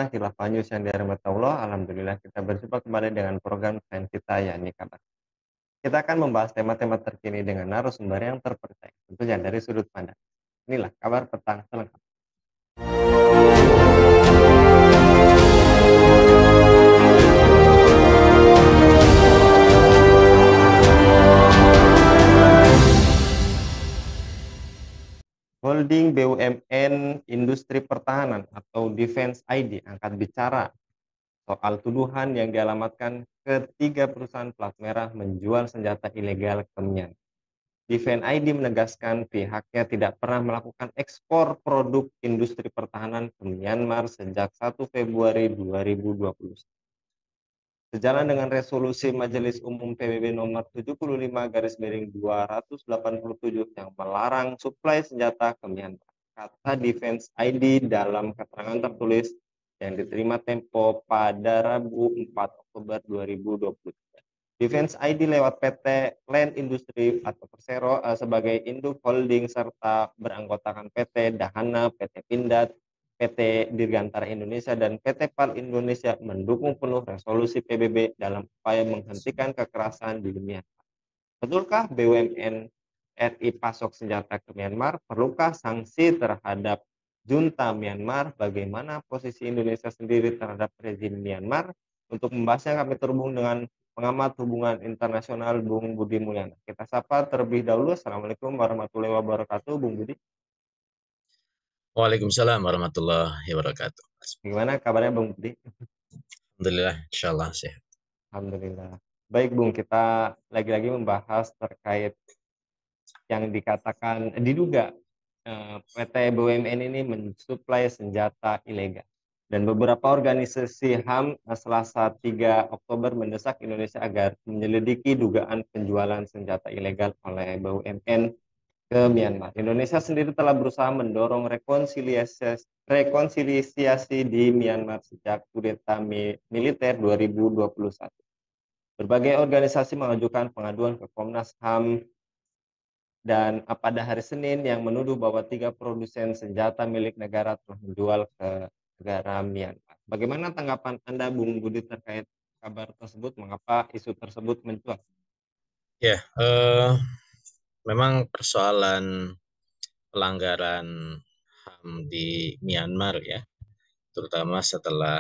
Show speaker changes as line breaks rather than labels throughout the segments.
pemirsa Khilafah News yang dirahmati Allah, alhamdulillah kita berjumpa kembali dengan program keren kita yakni kabar. Kita akan membahas tema-tema terkini dengan narasumber yang terpercaya, tentunya dari sudut pandang. Inilah kabar petang selengkapnya. Holding BUMN Industri Pertahanan atau Defense ID angkat bicara soal tuduhan yang dialamatkan ke 3 perusahaan plat merah menjual senjata ilegal ke Myanmar. Defense ID menegaskan pihaknya tidak pernah melakukan ekspor produk industri pertahanan ke Myanmar sejak 1 Februari 2020. Sejalan dengan resolusi Majelis Umum PBB nomor 75/287 yang melarang suplai senjata ke Myanmar, kata Defense ID dalam keterangan tertulis yang diterima Tempo pada Rabu 4 Oktober 2023. Defense ID lewat PT Land Industri atau Persero sebagai induk holding serta beranggotakan PT Dahana, PT Pindad, PT Dirgantara Indonesia, dan PT PAL Indonesia mendukung penuh resolusi PBB dalam upaya menghentikan kekerasan di Myanmar. Betulkah BUMN RI pasok senjata ke Myanmar? Perlukah sanksi terhadap junta Myanmar? Bagaimana posisi Indonesia sendiri terhadap rezim Myanmar? Untuk membahasnya kami terhubung dengan pengamat hubungan internasional Bung Budi Mulyana. Kita sapa terlebih dahulu. Assalamualaikum warahmatullahi wabarakatuh, Bung Budi.
Waalaikumsalam warahmatullahi wabarakatuh.
Gimana kabarnya, Bung Budi?
Alhamdulillah, insyaallah sehat.
Alhamdulillah. Baik, Bung, kita lagi-lagi membahas terkait yang dikatakan diduga PT BUMN ini mensuplai senjata ilegal. Dan beberapa organisasi HAM Selasa 3 Oktober mendesak Indonesia agar menyelidiki dugaan penjualan senjata ilegal oleh BUMN ke Myanmar. Indonesia sendiri telah berusaha mendorong rekonsiliasi di Myanmar sejak kudeta militer 2021. Berbagai organisasi mengajukan pengaduan ke Komnas HAM dan pada hari Senin yang menuduh bahwa 3 produsen senjata milik negara telah menjual ke negara Myanmar. Bagaimana tanggapan Anda, Bung Budi, terkait kabar tersebut? Mengapa isu tersebut mencuat?
Ya, memang persoalan pelanggaran HAM di Myanmar ya, terutama setelah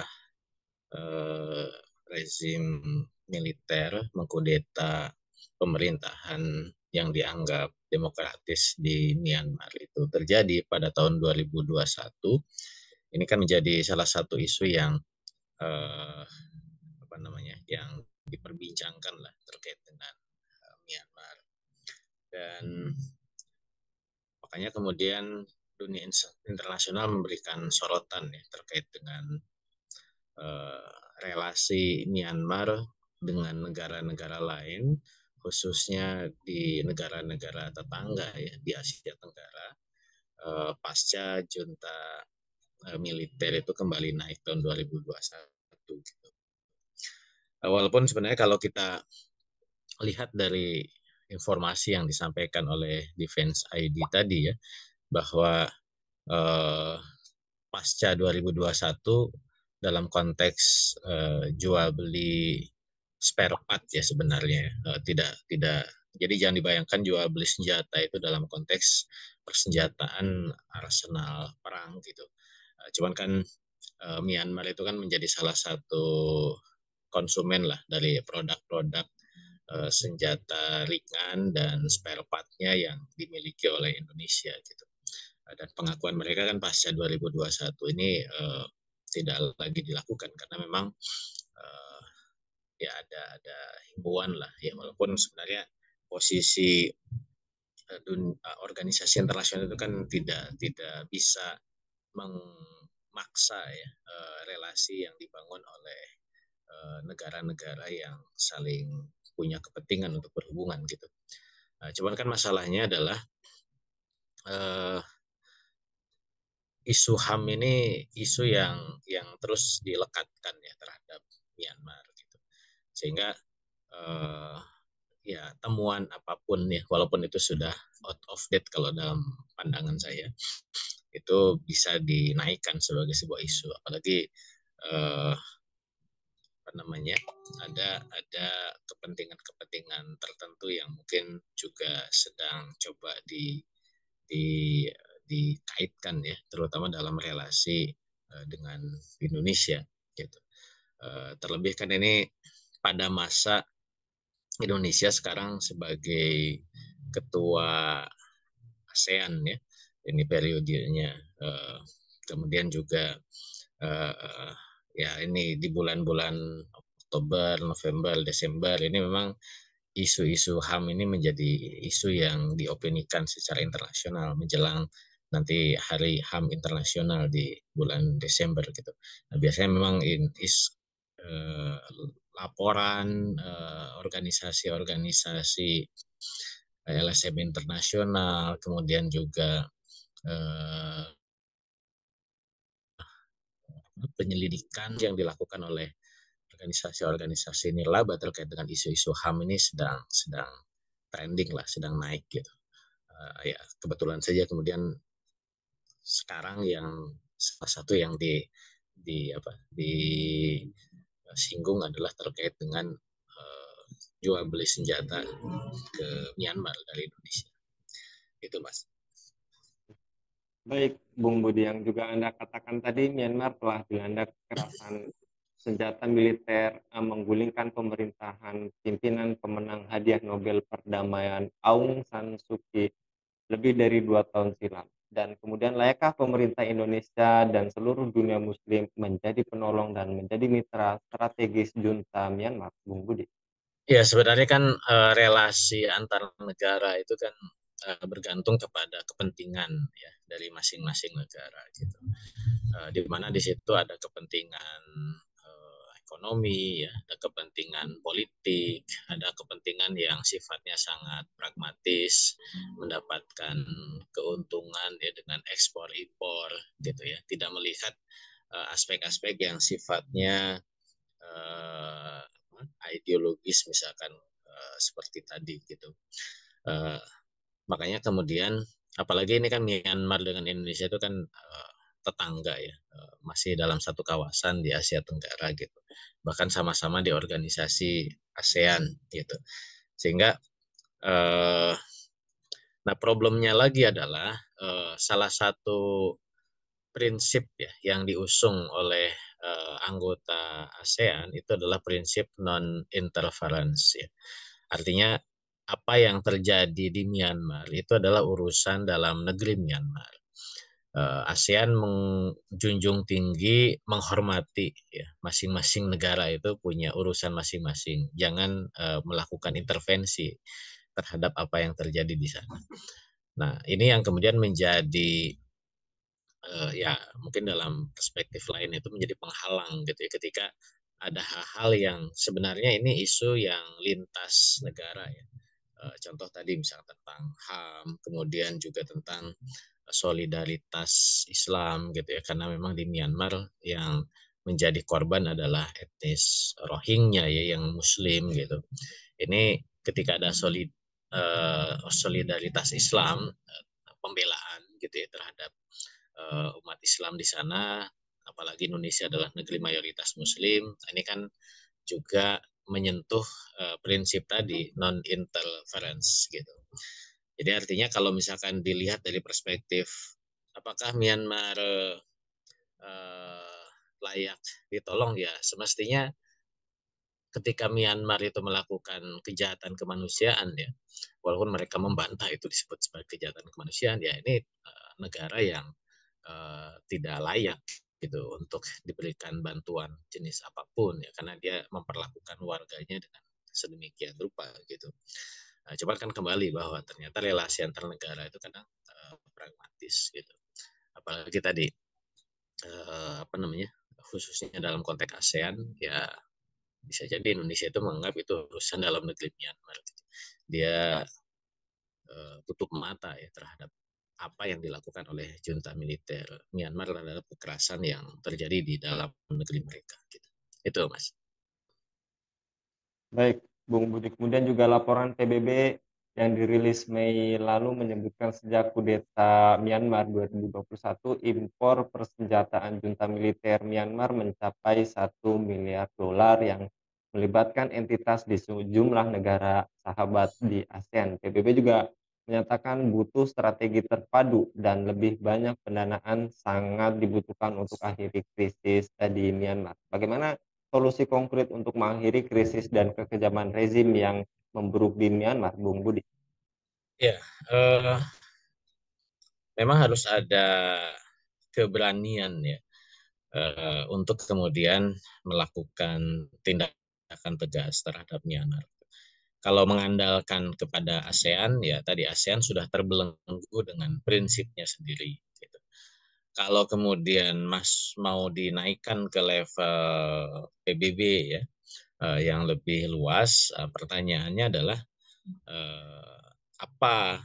rezim militer mengkudeta pemerintahan yang dianggap demokratis di Myanmar itu terjadi pada tahun 2021. Ini kan menjadi salah satu isu yang yang diperbincangkan lah terkait dengan Myanmar, dan makanya kemudian dunia internasional memberikan sorotan ya terkait dengan relasi Myanmar dengan negara-negara lain, khususnya di negara-negara tetangga ya di Asia Tenggara pasca junta militer itu kembali naik tahun 2021 gitu. Walaupun sebenarnya kalau kita lihat dari informasi yang disampaikan oleh Defense ID tadi ya, bahwa pasca 2021 dalam konteks jual beli spare part ya sebenarnya tidak jadi jangan dibayangkan jual beli senjata itu dalam konteks persenjataan arsenal perang gitu. Cuman kan Myanmar itu kan menjadi salah satu konsumen lah dari produk-produk senjata ringan dan spare part-nya yang dimiliki oleh Indonesia gitu. Dan pengakuan mereka kan pasca 2021 ini tidak lagi dilakukan karena memang ya ada himbauan lah ya, walaupun sebenarnya posisi organisasi internasional itu kan tidak bisa memaksa ya relasi yang dibangun oleh negara-negara yang saling punya kepentingan untuk berhubungan gitu. Cuman kan masalahnya adalah isu HAM ini isu yang terus dilekatkan ya terhadap Myanmar gitu. Sehingga ya temuan apapun ya, walaupun itu sudah out of date kalau dalam pandangan saya, itu bisa dinaikkan sebagai sebuah isu, apalagi eh, apa namanya, ada kepentingan-kepentingan tertentu yang mungkin juga sedang coba di dikaitkan ya, terutama dalam relasi dengan Indonesia gitu. Terlebih kan ini pada masa Indonesia sekarang sebagai ketua ASEAN ya, ini periodenya. Kemudian juga uh, ya ini di bulan-bulan Oktober, November, Desember ini memang isu-isu HAM ini menjadi isu yang diopinikan secara internasional menjelang nanti Hari HAM Internasional di bulan Desember gitu. Nah, biasanya memang uh, laporan organisasi-organisasi LSM internasional, kemudian juga uh, penyelidikan yang dilakukan oleh organisasi-organisasi nirlaba terkait dengan isu-isu HAM ini sedang sedang trending lah, sedang naik gitu. Ya kebetulan saja kemudian sekarang yang salah satu yang disinggung adalah terkait dengan jual beli senjata ke Myanmar dari Indonesia. Itu Mas.
Baik, Bung Budi, yang juga Anda katakan tadi, Myanmar telah dilanda kekerasan senjata militer, menggulingkan pemerintahan pimpinan pemenang hadiah Nobel Perdamaian Aung San Suu Kyi lebih dari 2 tahun silam. Dan kemudian layakkah pemerintah Indonesia dan seluruh dunia muslim menjadi penolong dan menjadi mitra strategis junta Myanmar, Bung Budi?
Ya sebenarnya kan relasi antar negara itu kan bergantung kepada kepentingan ya dari masing-masing negara gitu. Di mana di situ ada kepentingan ekonomi, ya, ada kepentingan politik, ada kepentingan yang sifatnya sangat pragmatis, mendapatkan keuntungan ya dengan ekspor impor gitu ya, tidak melihat aspek-aspek yang sifatnya uh, ideologis misalkan seperti tadi gitu. Uh, Makanya kemudian apalagi ini kan Myanmar dengan Indonesia itu kan tetangga ya, masih dalam satu kawasan di Asia Tenggara gitu. Bahkan sama-sama di organisasi ASEAN gitu. Sehingga eh, nah problemnya lagi adalah salah satu prinsip ya yang diusung oleh anggota ASEAN itu adalah prinsip non interference ya. Artinya apa yang terjadi di Myanmar itu adalah urusan dalam negeri Myanmar. ASEAN menjunjung tinggi menghormati ya masing-masing negara itu punya urusan masing-masing. Jangan melakukan intervensi terhadap apa yang terjadi di sana. Nah, ini yang kemudian menjadi ya mungkin dalam perspektif lain itu menjadi penghalang gitu ya ketika ada hal-hal yang sebenarnya ini isu yang lintas negara ya. Contoh tadi misalnya tentang HAM, kemudian juga tentang solidaritas Islam gitu ya, karena memang di Myanmar yang menjadi korban adalah etnis Rohingya ya yang Muslim gitu. Ini ketika ada solidaritas Islam, pembelaan gitu ya terhadap umat Islam di sana, apalagi Indonesia adalah negeri mayoritas Muslim, ini kan juga menyentuh prinsip tadi non interference gitu. Jadi artinya kalau misalkan dilihat dari perspektif apakah Myanmar layak ditolong ya semestinya ketika Myanmar itu melakukan kejahatan kemanusiaan ya walaupun mereka membantah itu disebut sebagai kejahatan kemanusiaan ya ini negara yang tidak layak gitu untuk diberikan bantuan jenis apapun ya karena dia memperlakukan warganya dengan sedemikian rupa gitu. Coba kan kembali bahwa ternyata relasi antar negara itu kadang pragmatis gitu. Apalagi tadi apa namanya khususnya dalam konteks ASEAN ya bisa jadi Indonesia itu menganggap itu urusan dalam negeri Myanmar. Gitu. Dia tutup mata ya terhadap apa yang dilakukan oleh junta militer Myanmar terhadap kekerasan yang terjadi di dalam negeri mereka. Gitu. Itu Mas.
Baik, Bung Budi. Kemudian juga laporan PBB yang dirilis Mei lalu menyebutkan sejak kudeta Myanmar 2021, impor persenjataan junta militer Myanmar mencapai 1 miliar dolar yang melibatkan entitas di sejumlah negara sahabat di ASEAN. PBB juga menyatakan butuh strategi terpadu dan lebih banyak pendanaan sangat dibutuhkan untuk akhiri krisis di Myanmar. Bagaimana solusi konkret untuk mengakhiri krisis dan kekejaman rezim yang memburuk di Myanmar, Bung Budi?
Ya, memang harus ada keberanian ya untuk kemudian melakukan tindakan tegas terhadap Myanmar. Kalau mengandalkan kepada ASEAN, ya tadi ASEAN sudah terbelenggu dengan prinsipnya sendiri. Gitu. Kalau kemudian mau dinaikkan ke level PBB ya, yang lebih luas, pertanyaannya adalah apa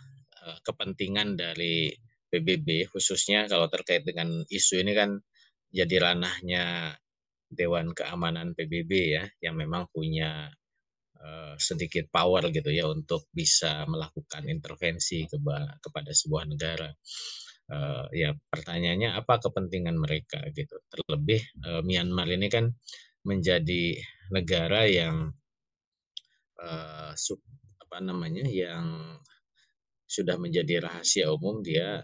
kepentingan dari PBB, khususnya kalau terkait dengan isu ini kan jadi ranahnya Dewan Keamanan PBB ya, yang memang punya sedikit power gitu ya untuk bisa melakukan intervensi kepada sebuah negara. Ya pertanyaannya apa kepentingan mereka gitu. Terlebih Myanmar ini kan menjadi negara yang uh, apa namanya yang sudah menjadi rahasia umum, dia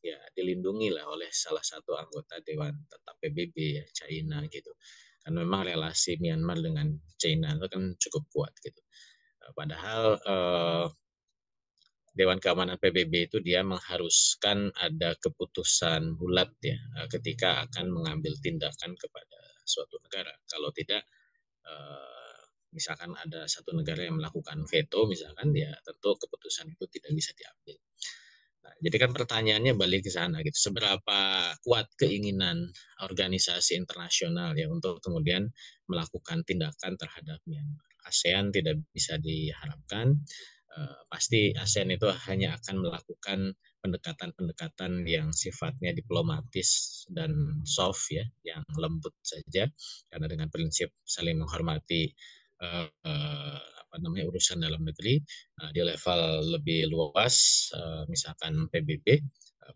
ya dilindungi lah oleh salah satu anggota Dewan Tetap PBB ya, China gitu. Kan memang relasi Myanmar dengan China itu kan cukup kuat gitu. Padahal Dewan Keamanan PBB itu dia mengharuskan ada keputusan bulat ya ketika akan mengambil tindakan kepada suatu negara. Kalau tidak, misalkan ada satu negara yang melakukan veto misalkan, ya tentu keputusan itu tidak bisa diambil. Nah, jadi kan pertanyaannya balik ke sana gitu. Seberapa kuat keinginan organisasi internasional ya untuk kemudian melakukan tindakan terhadap Myanmar. ASEAN tidak bisa diharapkan. Pasti ASEAN itu hanya akan melakukan pendekatan-pendekatan yang sifatnya diplomatis dan soft ya, yang lembut saja, karena dengan prinsip saling menghormati apa namanya urusan dalam negeri. Di level lebih luas, misalkan PBB,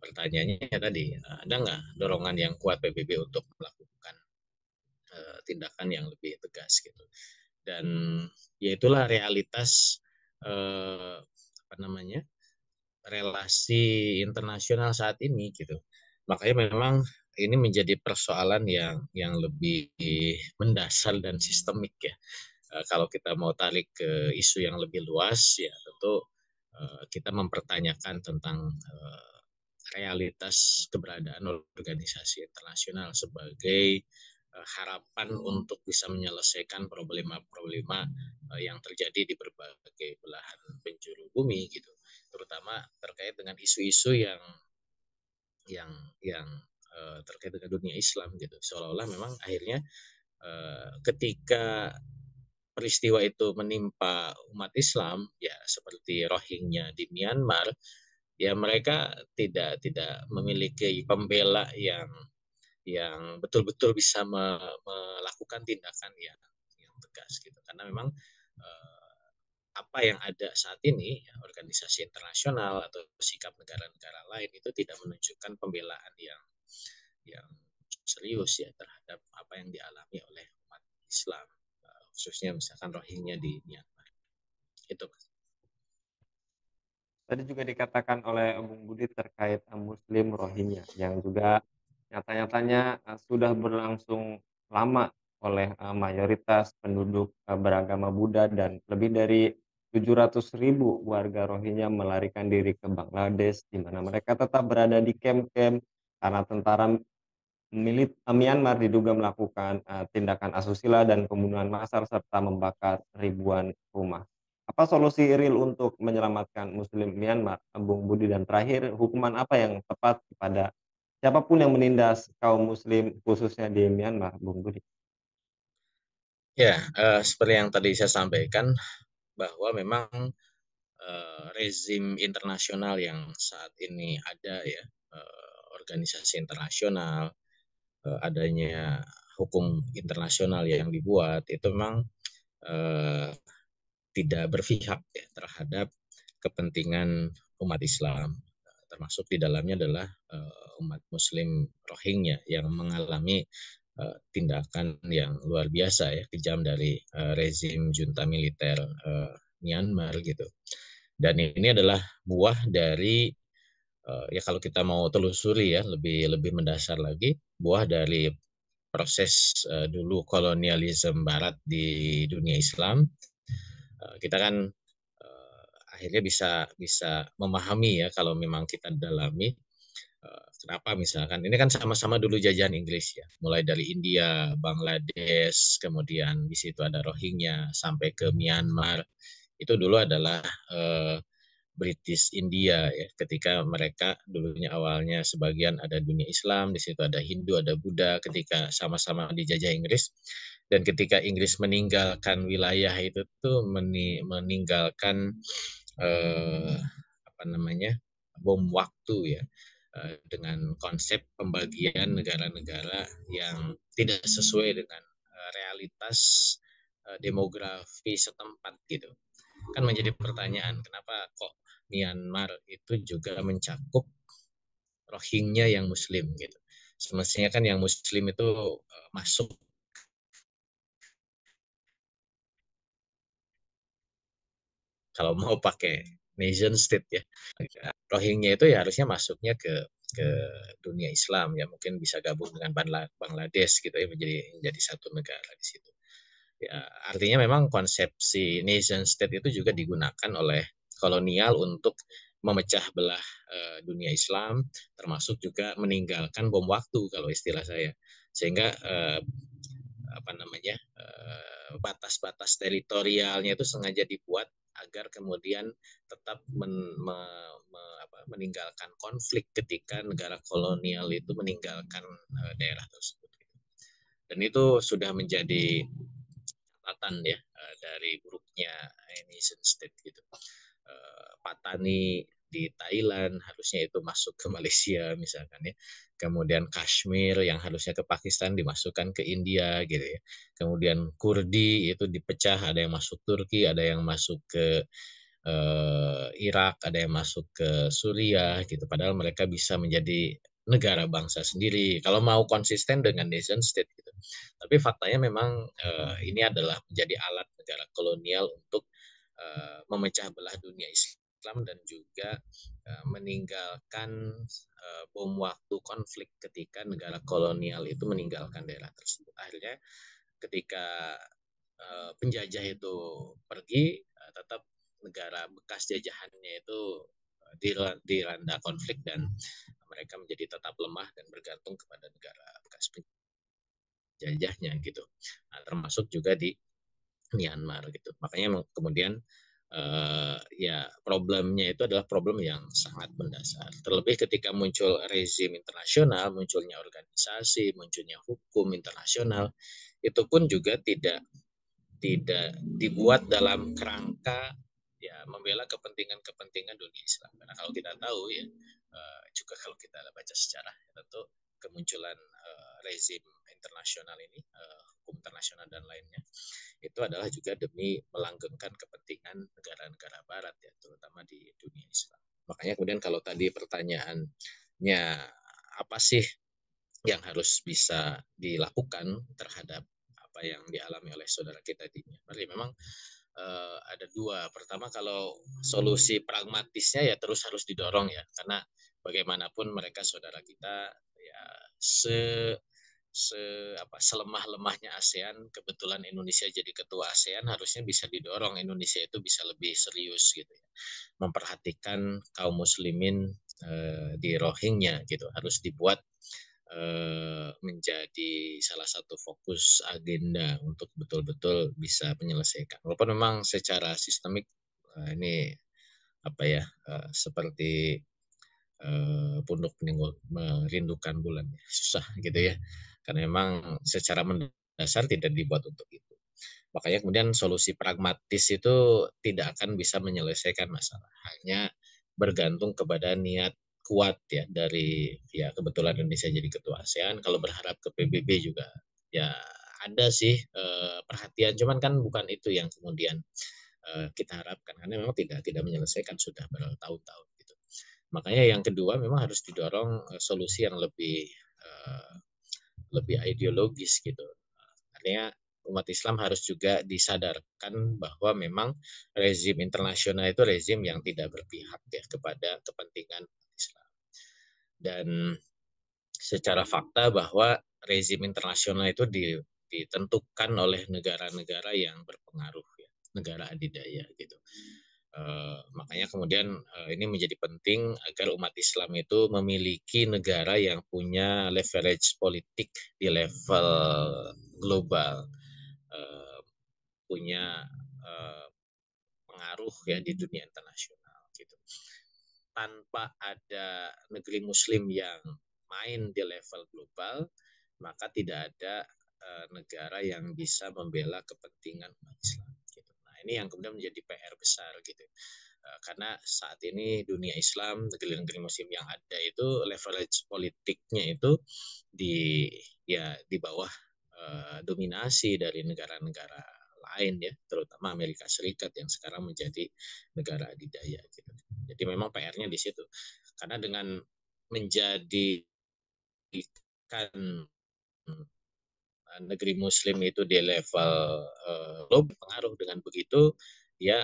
pertanyaannya tadi, ada nggak dorongan yang kuat PBB untuk melakukan tindakan yang lebih tegas gitu. Dan ya itulah realitas apa namanya relasi internasional saat ini gitu. Makanya memang ini menjadi persoalan yang lebih mendasar dan sistemik ya. Kalau kita mau tarik ke isu yang lebih luas, ya tentu kita mempertanyakan tentang realitas keberadaan organisasi internasional sebagai harapan untuk bisa menyelesaikan problema-problema yang terjadi di berbagai belahan penjuru bumi gitu, terutama terkait dengan isu-isu yang yang terkait dengan dunia Islam gitu. Seolah-olah memang akhirnya ketika peristiwa itu menimpa umat Islam ya seperti Rohingya di Myanmar, ya mereka tidak memiliki pembela yang betul-betul bisa melakukan tindakan yang tegas gitu, karena memang apa yang ada saat ini ya, organisasi internasional atau sikap negara-negara lain itu tidak menunjukkan pembelaan yang serius ya terhadap apa yang dialami oleh umat Islam, khususnya misalkan Rohingya di Myanmar itu.
Tadi juga dikatakan oleh Bung Budi terkait Muslim Rohingya yang juga nyata-nyatanya sudah berlangsung lama oleh mayoritas penduduk beragama Buddha, dan lebih dari 700.000 warga Rohingya melarikan diri ke Bangladesh, di mana mereka tetap berada di kamp-kamp karena tentara Myanmar diduga melakukan tindakan asusila dan pembunuhan massal serta membakar ribuan rumah. Apa solusi real untuk menyelamatkan Muslim Myanmar, Bung Budi? Dan terakhir, hukuman apa yang tepat kepada siapapun yang menindas kaum Muslim khususnya di Myanmar, Bung Budi?
Ya, seperti yang tadi saya sampaikan bahwa memang rezim internasional yang saat ini ada ya, organisasi internasional, adanya hukum internasional yang dibuat itu memang tidak berpihak ya terhadap kepentingan umat Islam. Termasuk di dalamnya adalah umat Muslim Rohingya yang mengalami tindakan yang luar biasa ya, kejam dari rezim junta militer Myanmar gitu. Dan ini adalah buah dari ya kalau kita mau telusuri ya lebih mendasar lagi, buah dari proses dulu kolonialisme Barat di dunia Islam. Kita kan akhirnya bisa memahami ya kalau memang kita dalami kenapa misalkan ini kan sama-sama dulu jajahan Inggris ya, mulai dari India, Bangladesh, kemudian di situ ada Rohingya sampai ke Myanmar. Itu dulu adalah British India ya, ketika mereka dulunya awalnya sebagian ada dunia Islam, di situ ada Hindu, ada Buddha, ketika sama-sama dijajah Inggris, dan ketika Inggris meninggalkan wilayah itu tuh meninggalkan apa namanya bom waktu ya, dengan konsep pembagian negara-negara yang tidak sesuai dengan realitas demografi setempat gitu. Kan menjadi pertanyaan kenapa kok Myanmar itu juga mencakup Rohingya yang Muslim gitu. Semestinya kan yang Muslim itu masuk kalau mau pakai nation state ya. Rohingya itu ya harusnya masuknya ke dunia Islam ya, mungkin bisa gabung dengan Bangladesh gitu ya, menjadi satu negara di situ. Ya, artinya memang konsepsi nation state itu juga digunakan oleh kolonial untuk memecah belah dunia Islam, termasuk juga meninggalkan bom waktu kalau istilah saya, sehingga apa namanya batas-batas teritorialnya itu sengaja dibuat agar kemudian tetap meninggalkan konflik ketika negara kolonial itu meninggalkan daerah tersebut. Dan itu sudah menjadi catatan ya dari buruknya nation state gitu. Patani di Thailand harusnya itu masuk ke Malaysia misalkan ya. Kemudian Kashmir yang harusnya ke Pakistan dimasukkan ke India gitu ya. Kemudian Kurdi itu dipecah, ada yang masuk Turki, ada yang masuk ke Irak, ada yang masuk ke Suriah gitu. Padahal mereka bisa menjadi negara bangsa sendiri kalau mau konsisten dengan nation state gitu. Tapi faktanya memang ini adalah menjadi alat negara kolonial untuk memecah belah dunia Islam dan juga meninggalkan bom waktu konflik ketika negara kolonial itu meninggalkan daerah tersebut. Akhirnya ketika penjajah itu pergi, tetap negara bekas jajahannya itu dilanda konflik dan mereka menjadi tetap lemah dan bergantung kepada negara bekas penjajahnya gitu. Nah, termasuk juga di Myanmar gitu. Makanya kemudian ya problemnya itu adalah problem yang sangat mendasar. Terlebih ketika muncul rezim internasional, munculnya organisasi, munculnya hukum internasional, itu pun juga tidak dibuat dalam kerangka ya membela kepentingan dunia Islam. Karena kalau kita tahu ya juga kalau kita baca sejarah ya, tentu kemunculan rezim internasional ini, hukum internasional dan lainnya, itu adalah juga demi melanggengkan kepentingan negara-negara Barat ya, terutama di dunia Islam. Makanya kemudian kalau tadi pertanyaannya apa sih yang harus bisa dilakukan terhadap apa yang dialami oleh saudara kita di Myanmar, memang ada dua. Pertama, kalau solusi pragmatisnya ya terus harus didorong ya, karena bagaimanapun mereka saudara kita ya selemah-lemahnya ASEAN, kebetulan Indonesia jadi ketua ASEAN, harusnya bisa didorong Indonesia itu bisa lebih serius gitu ya, memperhatikan kaum muslimin di Rohingya gitu, harus dibuat menjadi salah satu fokus agenda untuk betul-betul bisa menyelesaikan. Walaupun memang secara sistemik ini apa ya seperti punduk merindukan bulan, susah gitu ya, karena memang secara mendasar tidak dibuat untuk itu. Makanya kemudian solusi pragmatis itu tidak akan bisa menyelesaikan masalah, hanya bergantung kepada niat kuat ya dari ya kebetulan Indonesia jadi ketua ASEAN. Kalau berharap ke PBB juga ya ada sih perhatian, cuman kan bukan itu yang kemudian kita harapkan, karena memang tidak menyelesaikan sudah bertahun-tahun gitu. Makanya yang kedua memang harus didorong solusi yang lebih ideologis gitu. Artinya umat Islam harus juga disadarkan bahwa memang rezim internasional itu rezim yang tidak berpihak ya kepada kepentingan Islam. Dan secara fakta bahwa rezim internasional itu ditentukan oleh negara-negara yang berpengaruh ya, negara adidaya gitu. Makanya kemudian ini menjadi penting agar umat Islam itu memiliki negara yang punya leverage politik di level global, uh, punya uh, pengaruh ya di dunia internasional gitu. Tanpa ada negeri Muslim yang main di level global, maka tidak ada negara yang bisa membela kepentingan umat Islam. Gitu. Nah ini yang kemudian menjadi PR besar gitu. Karena saat ini dunia Islam, negeri-negeri Muslim yang ada itu leverage politiknya itu di di bawah dominasi dari negara-negara lain ya, terutama Amerika Serikat yang sekarang menjadi negara adidaya gitu. Jadi memang PR-nya di situ. Karena dengan menjadikan negeri Muslim itu di level global pengaruh, dengan begitu dia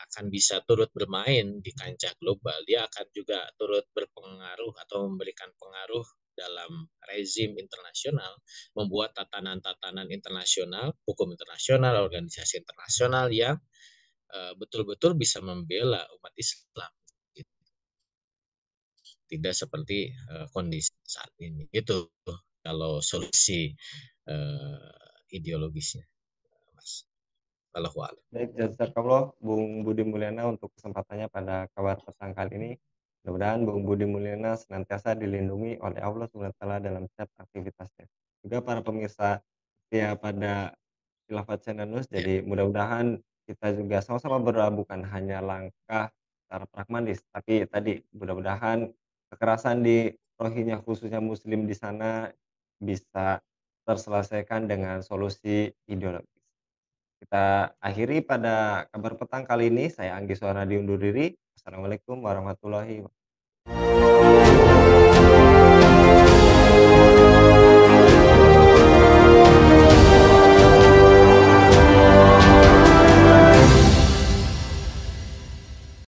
akan bisa turut bermain di kancah global. Dia akan juga turut berpengaruh atau memberikan pengaruh dalam rezim internasional, membuat tatanan-tatanan internasional, hukum internasional, organisasi internasional yang betul-betul bisa membela umat Islam. Tidak seperti kondisi saat ini. Itu kalau solusi ideologisnya, Mas. Wallahu a'lam.
Baik, jazakallah Bung Budi Mulyana untuk kesempatannya pada kabar petang kali ini. Mudah-mudahan Bung Budi Mulyana senantiasa dilindungi oleh Allah SWT dalam setiap aktivitasnya. Juga para pemirsa setia pada Khilafat Channel News,
Ya,
jadi mudah-mudahan kita juga sama-sama berdoa bukan hanya langkah secara pragmatis, tapi tadi mudah-mudahan kekerasan di Rohingya khususnya Muslim di sana bisa terselesaikan dengan solusi ideologis. Kita akhiri pada kabar petang kali ini. Saya Anggi Suaradi undur diri. Assalamualaikum warahmatullahi wabarakatuh.